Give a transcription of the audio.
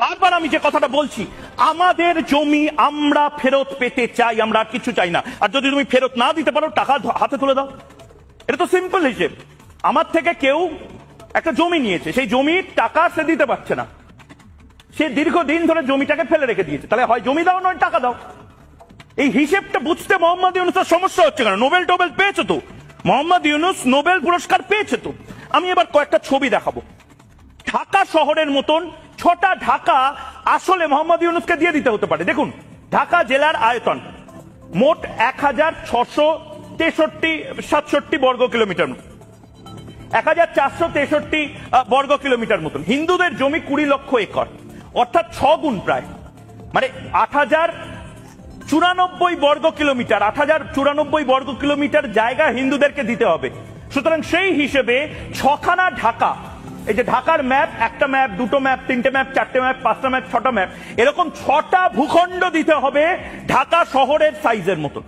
বারবার আমি যে কথাটা বলছি, আমাদের জমি আমরা ফেরত পেতে চাই, আমরা আর কিছু চাই না। আর যদি তুমি ফেরত না দিতে পারো, টাকা হাতে তুলে দাও। এটা তো সিম্পল হিসেব। আমার থেকে কেউ একটা জমি নিয়েছে, সেই জমির টাকা সে দিতে পারছে না, সে দীর্ঘদিন ধরে জমিটাকে ফেলে রেখে দিয়েছে, তাহলে হয় জমি দাও নয় টাকা দাও। এই হিসেবটা বুঝতে মোহাম্মদ ইউনূসের সমস্যা হচ্ছে কেন? নোবেল টোবেল পেয়েছে তো, মোহাম্মদ ইউনূস নোবেল পুরস্কার পেয়েছে তো। আমি এবার কয়েকটা ছবি দেখাবো। ঢাকা শহরের মতন 6টা ঢাকা আসলে মোহাম্মদ ইউনূসকে দিয়ে দিতে হতে পারে। দেখুন, ঢাকা জেলার আয়তন মোট 1463 বর্গ কিলোমিটার, 1463 বর্গ কিলোমিটার মতন। হিন্দুদের জমি 20 লক্ষ একর, অর্থাৎ 6 গুণ প্রায়, মানে 8094 বর্গ কিলোমিটার, 8094 বর্গ কিলোমিটার জায়গা হিন্দুদেরকে দিতে হবে। সুতরাং সেই হিসেবে 6খানা ঢাকা, এই যে ঢাকার ম্যাপ, একটা ম্যাপ, দুটো ম্যাপ, তিনটে ম্যাপ, চারটে ম্যাপ, 5টা ম্যাপ, 6টা ম্যাপ, এরকম 6টা ভূখণ্ড দিতে হবে ঢাকা শহরের সাইজের মতন।